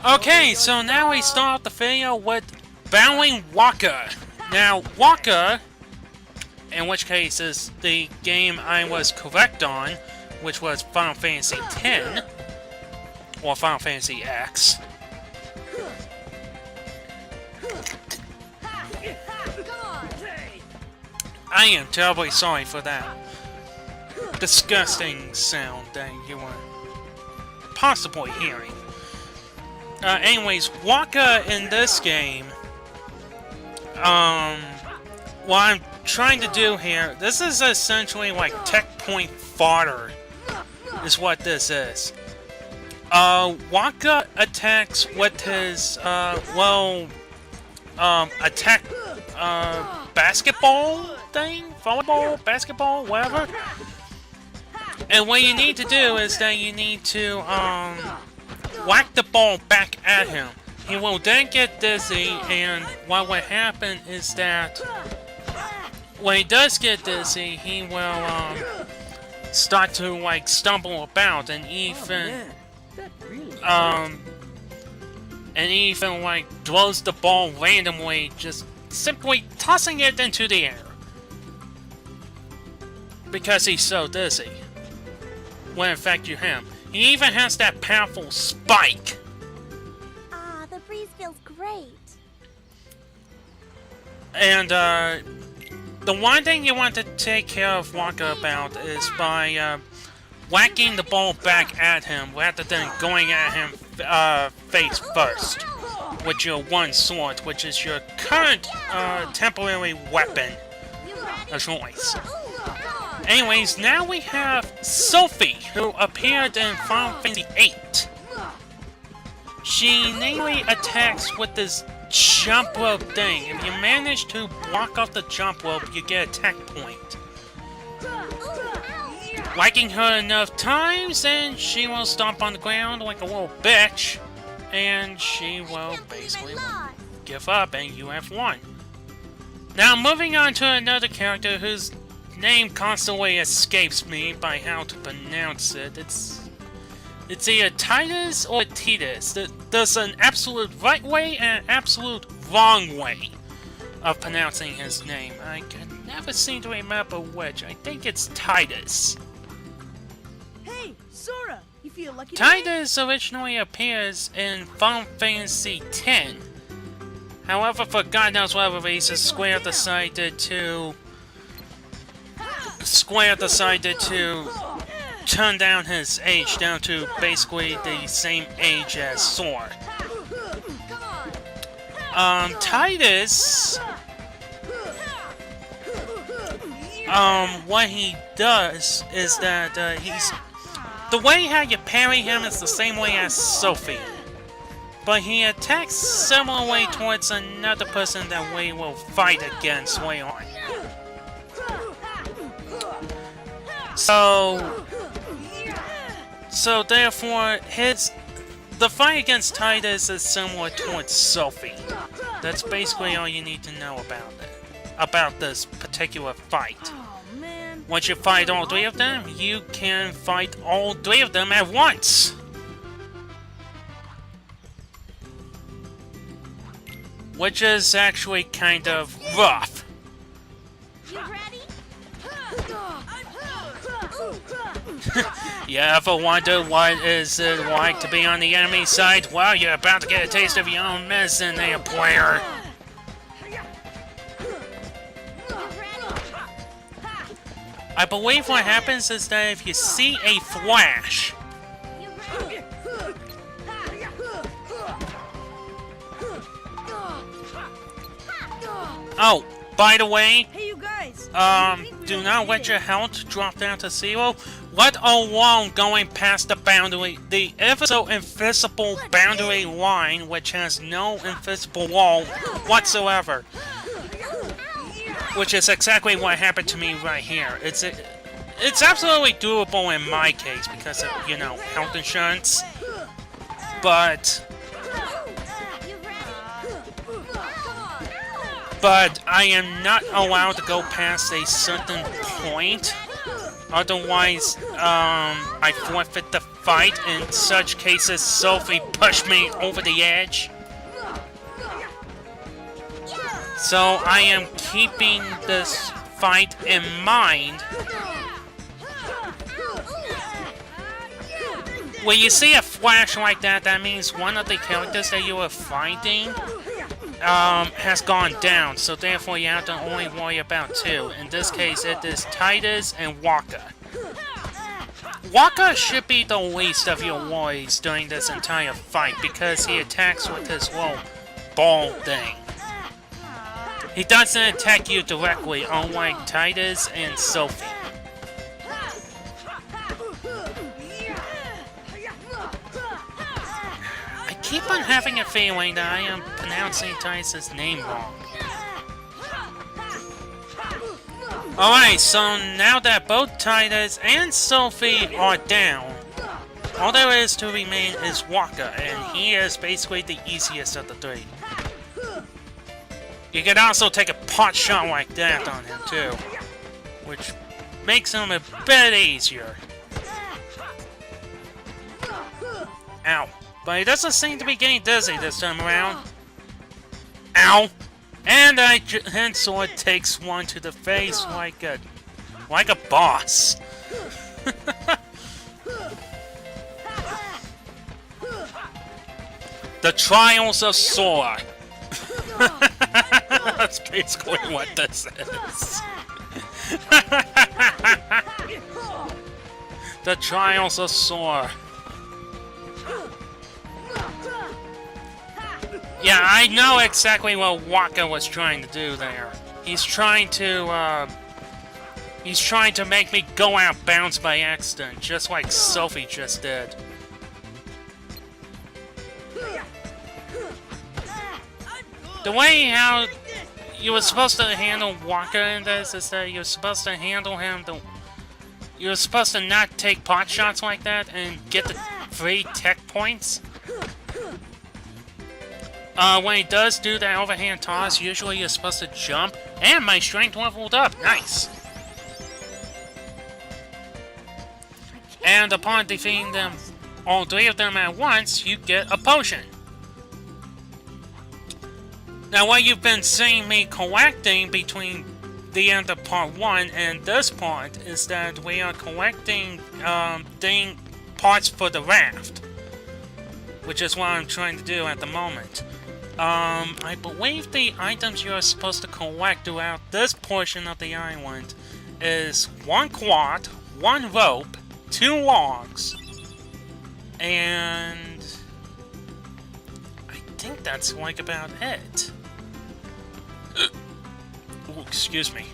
Okay, so now we start the video with battling Wakka. Now, Wakka, in which case is the game I was correct on, which was Final Fantasy X, or Final Fantasy X. I am terribly sorry for that disgusting sound that you were possibly hearing. Anyways, Wakka in this game, what I'm trying to do here, this is essentially like tech point fodder, is what this is. Wakka attacks with his, attack, basketball thing? Volleyball? Basketball? Whatever? And what you need to do is that you need to, whack the ball back at him. He will then get dizzy, and what will happen is that when he does get dizzy, he will start to like stumble about and even like throws the ball randomly, just simply tossing it into the air because he's so dizzy. When in fact you have. He even has that powerful spike. Ah, the breeze feels great. And the one thing you want to take care of Wakka about is by whacking the ball back at him rather than going at him face first with your one sword, which is your current temporary weapon of choice. Anyways, now we have Sophie, who appeared in Final Fantasy VIII. She mainly attacks with this jump rope thing. If you manage to block off the jump rope, you get a attack point. Liking her enough times, and she will stomp on the ground like a little bitch, and she will basically give up, and you have won. Now, moving on to another character whose name constantly escapes me by how to pronounce it. It's either Titus or Titus. There's an absolute right way and an absolute wrong way of pronouncing his name. I can never seem to remember which. I think it's Titus. Hey, Sora, you feel lucky? Titus originally appears in Final Fantasy X. However, for God knows whatever reason, Square decided to turn down his age down to basically the same age as Sora. Titus, what he does is that the way how you parry him is the same way as Sophie, but he attacks similarly towards another person that we will fight against later on. So therefore, the fight against Titus is similar towards Sophie. That's basically all you need to know about this particular fight. Oh, man. Once you fight all three of them, you can fight all three of them at once. Which is actually kind of rough. You ready? You ever wonder what is it like to be on the enemy side? Well, you're about to get a taste of your own medicine there, player. I believe what happens is that if you see a flash, oh, by the way, Hey, you guys. do not let your health drop down to 0, let alone going past the boundary, the ever so invisible boundary line, which has no invisible wall whatsoever. Which is exactly what happened to me right here. It's absolutely doable in my case because of, you know, health insurance. But I am not allowed to go past a certain point. Otherwise, I forfeit the fight. In such cases, Sophie pushed me over the edge. So I am keeping this fight in mind. When you see a flash like that, that means one of the characters that you were fighting has gone down. So therefore, you have to only worry about two. In this case, it is Tidus and Wakka. Wakka should be the least of your worries during this entire fight because he attacks with his little ball thing. He doesn't attack you directly, unlike Tidus and Sophie. I keep on having a feeling that I am pronouncing Tidus' name wrong. Alright, so now that both Tidus and Sophie are down, all there is to remain is Wakka, and he is basically the easiest of the three. You can also take a pot shot like that on him too, which makes him a bit easier. Ow. But he doesn't seem to be getting dizzy this time around. Ow! And Sword takes one to the face like a boss. The Trials of Sora. That's basically what this is. The Trials of Sora. Yeah, I know exactly what Wakka was trying to do there. He's trying to make me go out bounds by accident, just like Sophie just did. The way how you were supposed to handle Wakka in this is that you're supposed to handle him you're supposed to not take pot shots like that and get the free tech points. When he does do that overhand toss, usually you're supposed to jump, and my strength leveled up. Nice! And upon defeating them, all three of them at once, you get a potion. Now, what you've been seeing me collecting between the end of part 1 and this part is that we are collecting parts for the raft, which is what I'm trying to do at the moment. I believe the items you are supposed to collect throughout this portion of the island is 1 quad, 1 rope, 2 logs, and I think that's like about it. Ooh, excuse me.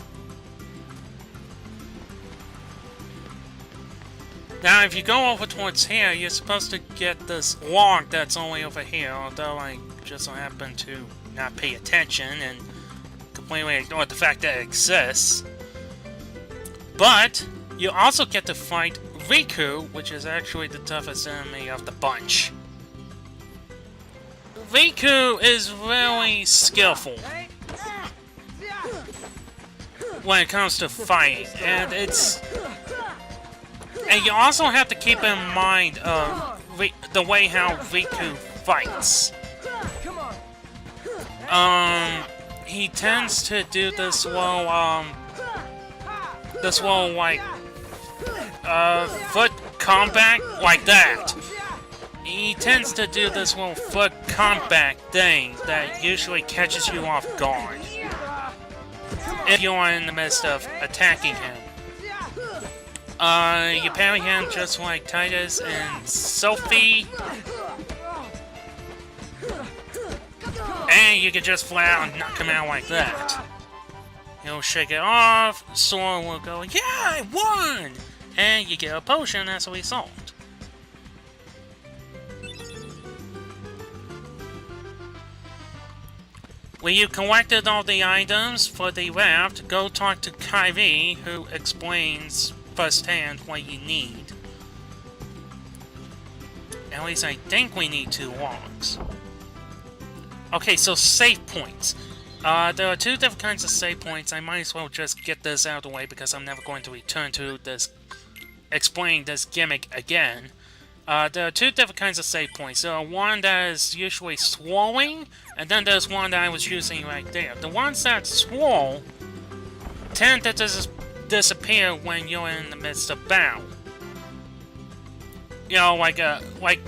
Now, if you go over towards here, you're supposed to get this log that's only over here, although I just so happen to not pay attention and completely ignore the fact that it exists. But you also get to fight Riku, which is actually the toughest enemy of the bunch. Riku is really skillful when it comes to fighting, and you also have to keep in mind the way how Riku fights. He tends to do this little like foot combat like that. He tends to do this little foot combat thing that usually catches you off guard if you are in the midst of attacking him. You parry him just like Tidus and Sophie. And you can just flat out knock him out like that. He'll shake it off, Sora will go, yeah, I won! And you get a potion as a result. When you collected all the items for the raft, go talk to Kairi, who explains firsthand what you need. At least I think we need 2 logs. Okay, so save points. There are 2 different kinds of save points. I might as well just get this out of the way because I'm never going to return to this, explain this gimmick again. There are two different kinds of save points. There are one that is usually swirling, and then there's one that I was using right there. The ones that swirl tend to disappear when you're in the midst of battle. You know, like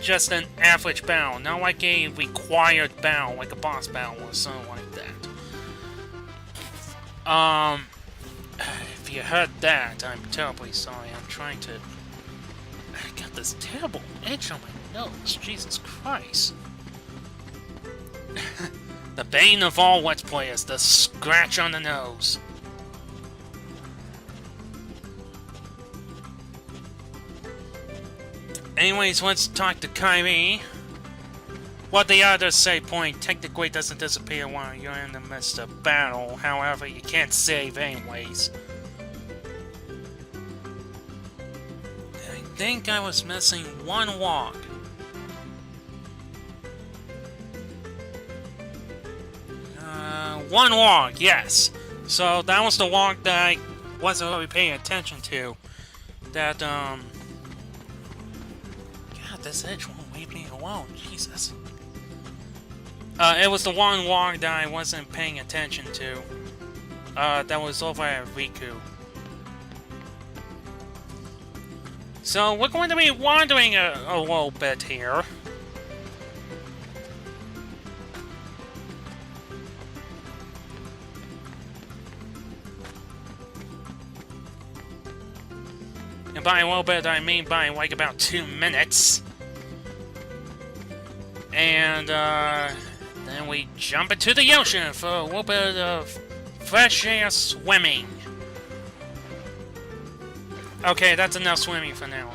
just an average battle, not like a required battle, like a boss battle or something like that. If you heard that, I'm terribly sorry. I'm trying to... I got this terrible itch on my nose. Jesus Christ. The bane of all Let's Players, the scratch on the nose. Anyways, let's talk to Kairi. Well, the other save point technically doesn't disappear while you're in the midst of battle. However, you can't save anyways. I think I was missing one walk. One walk, yes. So that was the walk that I wasn't really paying attention to. That, God, this itch won't leave me alone. Jesus. It was the one walk that I wasn't paying attention to. That was over at Riku. So we're going to be wandering a little bit here. And by a little bit, I mean by like about 2 minutes. And then we jump into the ocean for a little bit of fresh air swimming. Okay, that's enough swimming for now.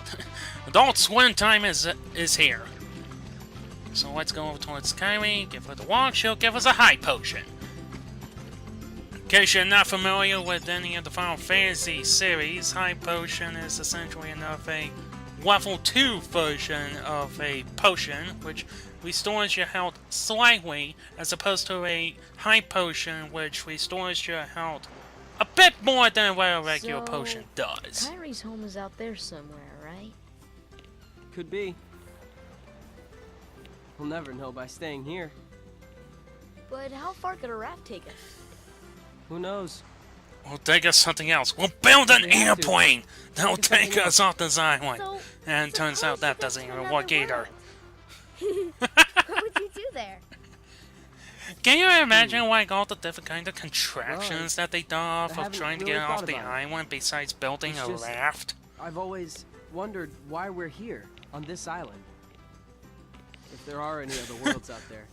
Adult swim time is here. So let's go over towards Kairi, give her the walk, she'll give us a high potion. In case you're not familiar with any of the Final Fantasy series, high potion is essentially a level 2 version of a potion, which restores your health slightly, as opposed to a high potion, which restores your health a bit more than what a regular potion does. Kairi's home is out there somewhere, right? Could be. We'll never know by staying here. But how far could a raft take us? Who knows? We'll take us something else. We'll build an airplane that'll take us off this island. And turns out that doesn't even work either. What would you do there? Can you imagine like all the different kind of contraptions that they thought of trying to get off the island besides building a raft? I've always wondered why we're here, on this island. If there are any other worlds out there.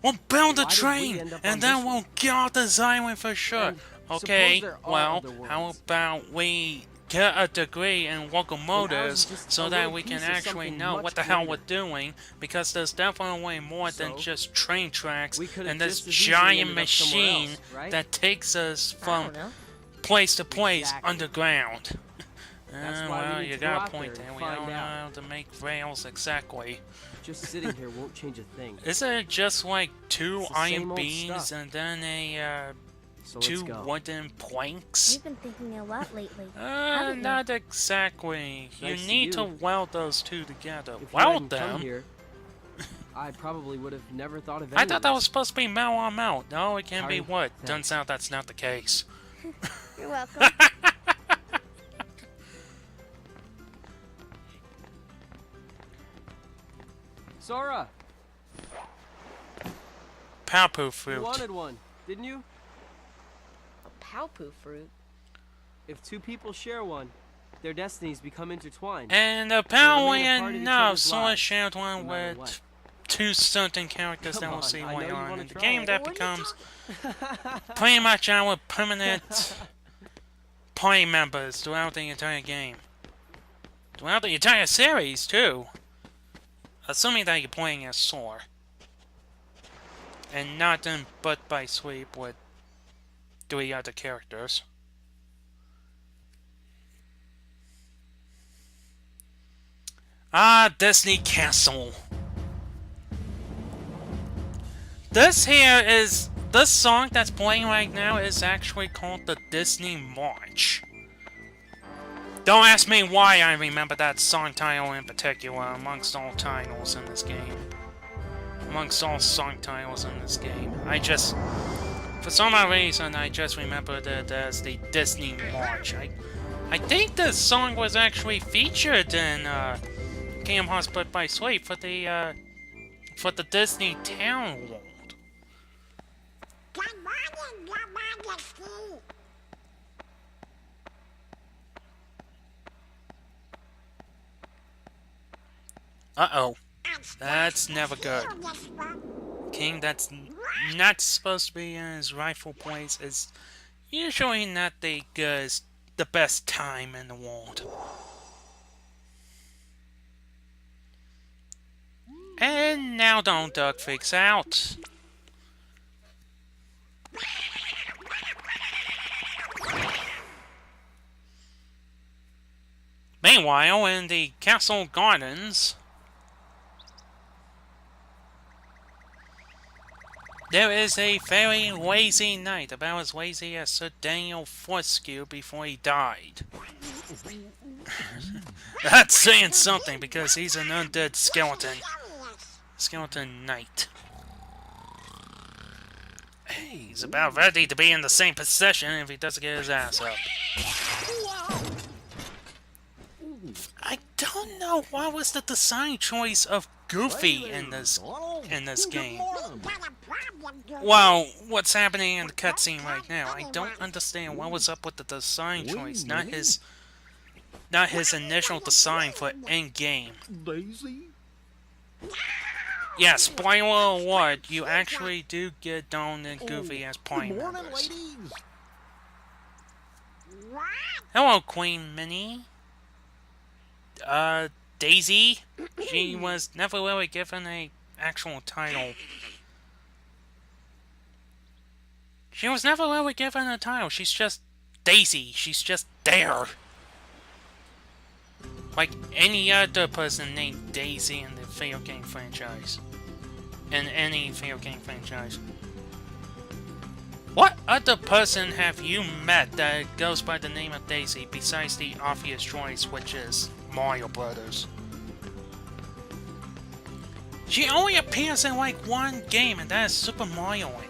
We'll build a Why did we train, end up and on then this we'll get off this island for sure. And Okay, suppose there are well, other how worlds. about we get a degree in And ours locomotives is just so a that little we can piece of actually something know much what the hell greater. we're doing, because there's definitely more than So, just train tracks we could've and this just as easily giant ended up somewhere machine else, right? that takes us I from don't know. place to place Exactly. underground. That's why we Well, need you to go got a out point there there. and We don't find know out. how to make rails exactly. Just sitting here won't change a thing. Isn't it just like 2 It's the same iron old beams stuff. and then a So let's 2 go. wooden planks? You've been thinking a lot lately. haven't you? Not exactly. You Thanks to need to you. weld those two together. If you Weld hadn't come them? here, I probably would have never thought of I any thought of that this. was supposed to be metal on metal. No, it can be Sorry. wood. Thanks. Turns out that's not the case. You're welcome. Sora, Papu you fruit. wanted one, didn't you? A Palpu fruit? If two people share one, their destinies become intertwined. And apparently remain a part of each enough, other's someone lives, shared one no matter with what. 2 certain characters Come that we'll on, see I know later you on wanna in the try game. it. That What are you becomes talking- pretty much our permanent party members throughout the entire game. Throughout the entire series, too. Assuming that you're playing as Sora. And not in But by Sleep with 3 other characters. Ah, Disney Castle. This song that's playing right now is actually called the Disney March. Don't ask me why I remember that song title in particular amongst all titles in this game. Amongst all song titles in this game. For some odd reason, I just remembered it as the Disney March. I think this song was actually featured in Kingdom Hearts Birth by Sleep for the Disney Town World. Good morning, Your Majesty. Uh-oh. That's never good. King that's not supposed to be in his rightful place is usually not the best time in the world. And now Donald Duck freaks out. Meanwhile, in the castle gardens, there is a very lazy knight, about as lazy as Sir Daniel Fortescue before he died. That's saying something, because he's an undead skeleton. Skeleton knight. He's about ready to be in the same position if he doesn't get his ass up. I don't know what was the design choice of Goofy in this game. Well, what's happening in the cutscene right now? I don't understand what was up with the design choice. Not his initial design for in-game. Yeah, spoiler alert, you actually do get Donald and Goofy as party members. Hello, Queen Minnie. Daisy? She was never really given an actual title. She was never really given a title. She's just Daisy. She's just there. Like any other person named Daisy in the video game franchise. In any video game franchise. What other person have you met that goes by the name of Daisy besides the obvious choice, which is Mario Brothers? She only appears in like one game, and that is Super Mario Land.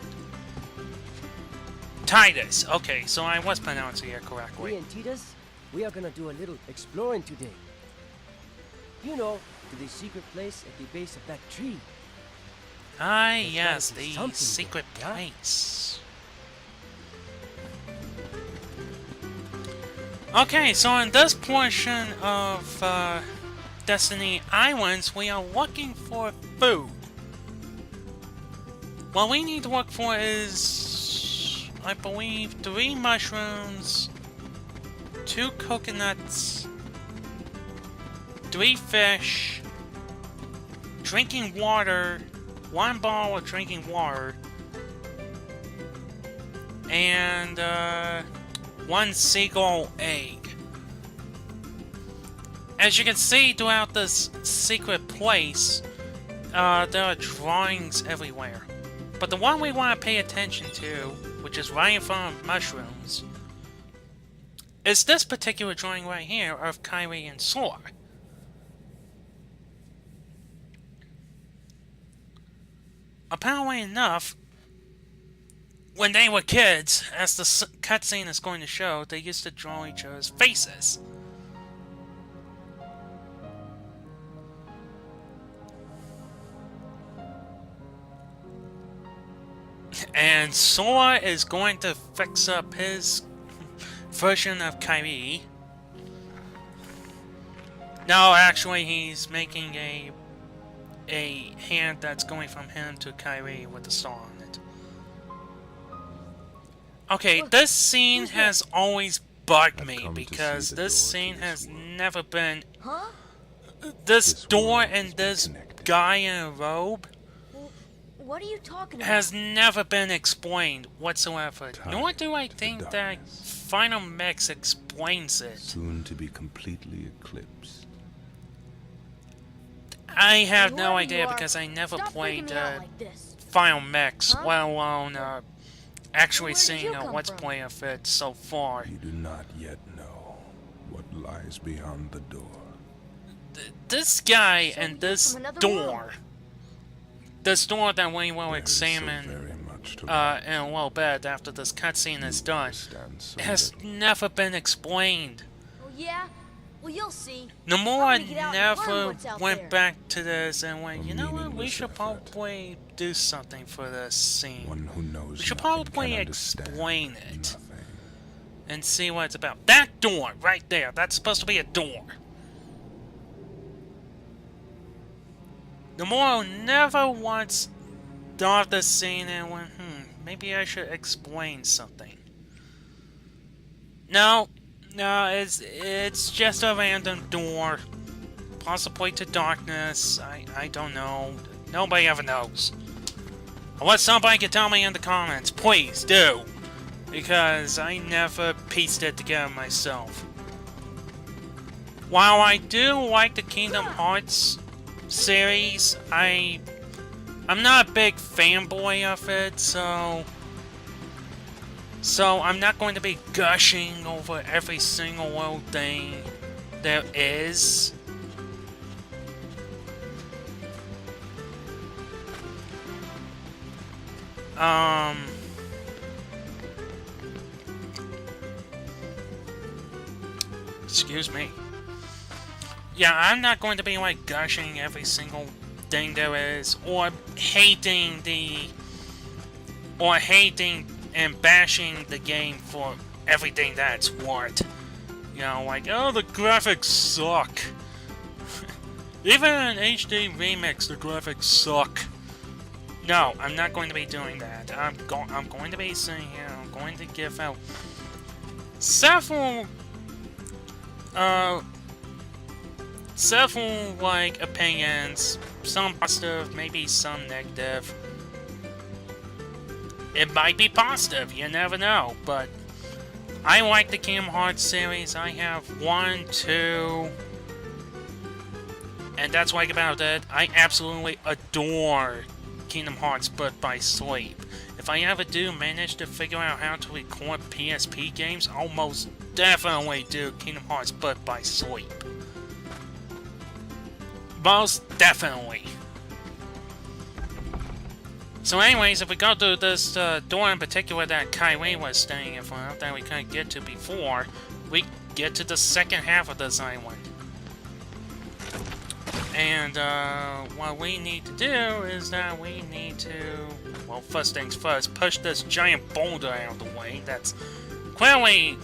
Titus. Okay, so I was pronouncing it correctly. Me and Titus, we are gonna do a little exploring today. You know, to the secret place at the base of that tree. Ah, yes, the secret there, yeah? place. Okay, so in this portion of Destiny Islands, we are looking for food. What we need to look for is, I believe, 3 mushrooms, 2 coconuts, 3 fish, drinking water, 1 bottle of drinking water, and 1 seagull egg. As you can see throughout this secret place, there are drawings everywhere. But the one we want to pay attention to, which is right in front of mushrooms, is this particular drawing right here of Kairi and Sora. Apparently enough, when they were kids, as the cutscene is going to show, they used to draw each other's faces. And Sora is going to fix up his version of Kairi. No, actually, he's making a hand that's going from him to Kairi with a star on it. Okay, this scene has always bugged me because this scene has never been... Huh? This door and this guy in a robe What are you talking about? has never been explained whatsoever. Nor do I think that Final Mix explains it. Soon to be completely eclipsed. I have no Whoever idea you are, because I never stop freaking played me out like this. Final Mix, Huh? let alone actually Where did seeing you a come Let's from? Play of it so far. You do not yet know what lies beyond the door. This guy So and you're this from another door, world. this door that we will There is so examine very much to in a little bit after this cutscene is done, understand so has little. never been explained. Oh, yeah? Well, you'll see. Nomura I'm gonna get out and learn never what's out went there. back to this and went, A you know what, we meaningless should effort. probably do something for this scene. One who knows We should nothing probably can understand explain it. nothing. And see what it's about. That door, right there, that's supposed to be a door. Nomura never once thought of this scene and went, maybe I should explain something. No, it's just a random door. Possibly to darkness, I don't know. Nobody ever knows. Unless somebody can tell me in the comments, please do. Because I never pieced it together myself. While I do like the Kingdom Hearts series, I'm not a big fanboy of it, so I'm not going to be gushing over every single little thing there is. Excuse me. Yeah, I'm not going to be like gushing every single thing there is, or hating and bashing the game for everything that's worth. You know, like, oh, the graphics suck. Even in HD remix, the graphics suck. No, I'm not going to be doing that. I'm going to be sitting here. I'm going to give out several like opinions, some positive, maybe some negative. It might be positive, you never know, but I like the Kingdom Hearts series. I have 1, 2, and that's what I like about it. I absolutely adore Kingdom Hearts Birth by Sleep. If I ever do manage to figure out how to record PSP games, I'll most definitely do Kingdom Hearts Birth by Sleep. Most definitely. So anyways, if we go to this door in particular that Kyrie was staying in front of, that we couldn't get to before, we get to the second half of this island. And what we need to do is that we need to, well, first things first, push this giant boulder out of the way that's clearly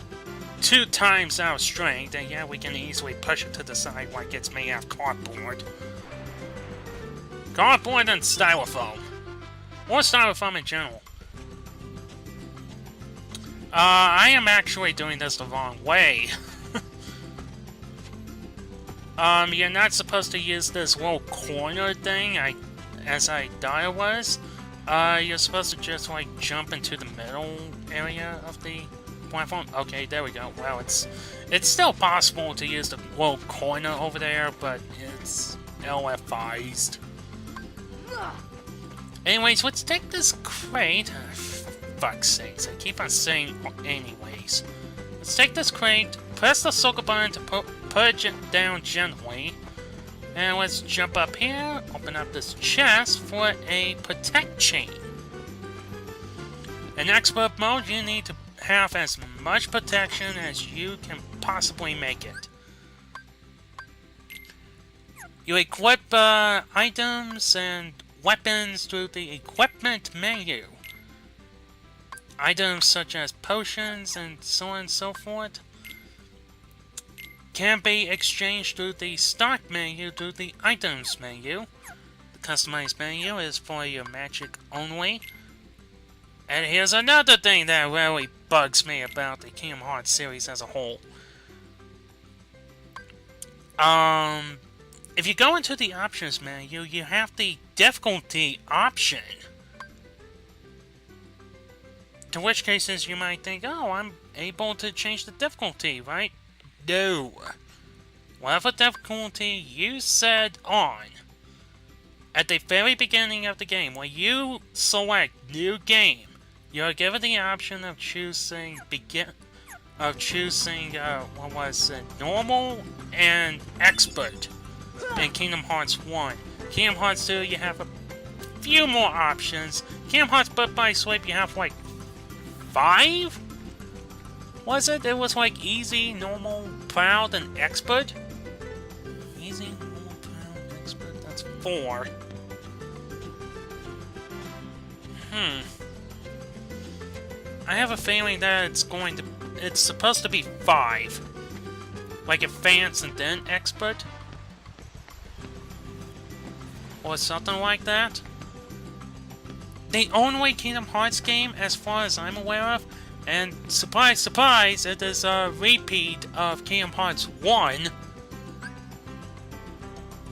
2 times our strength, and yeah, we can easily push it to the side like it's made out of cardboard. Cardboard and styrofoam. Or styrofoam in general. I am actually doing this the wrong way. You're not supposed to use this little corner thing, as I thought it was. You're supposed to just, like, jump into the middle area of the platform. Okay, there we go. Well, it's still possible to use the little corner over there, but it's LFI'd. Anyways, let's take this crate. Fuck's sakes, I keep on saying anyways. Let's take this crate, press the circle button to put it down gently, and let's jump up here, open up this chest for a protect chain. In expert mode, you need to have as much protection as you can possibly make it. You equip items and weapons through the equipment menu. Items such as potions and so on and so forth can be exchanged through the start menu through the items menu. The customized menu is for your magic only. And here's another thing that really bugs me about the Kingdom Hearts series as a whole. If you go into the options menu, you have the difficulty option. To which cases you might think, oh, I'm able to change the difficulty, right? No. Whatever difficulty you set on at the very beginning of the game, when you select New Game, you're given the option of choosing of choosing, what was it, normal and expert in Kingdom Hearts 1. Kingdom Hearts 2, you have a few more options. Kingdom Hearts Birth by Sleep, you have like 5? Was it? It was like easy, normal, proud, and expert? Easy, normal, proud, expert, that's 4. I have a feeling that it's supposed to be 5. Like advanced and then expert? Or something like that? The only Kingdom Hearts game, as far as I'm aware of, and surprise, surprise, it is a repeat of Kingdom Hearts 1.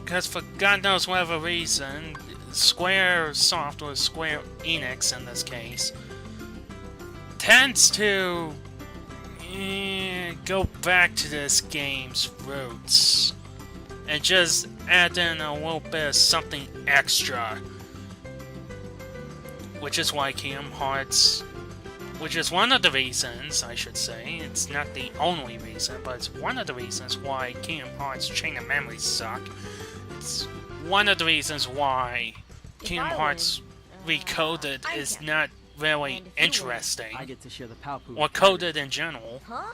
Because for God knows whatever reason, Squaresoft, or Square Enix in this case, tends to go back to this game's roots and just add in a little bit of something extra. Which is why Kingdom Hearts, which is one of the reasons, I should say, it's not the only reason, but it's one of the reasons why Kingdom Hearts Chain of Memories suck. It's one of the reasons why Kingdom Hearts Recoded is not really interesting, I get to share the Palpoo. or coded in general. Huh?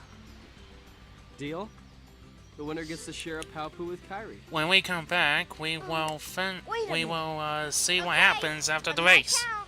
Deal? The winner gets to share a Palpoo with Kairi. When we come back, we will Wait a minute. see what happens after the race. Cow.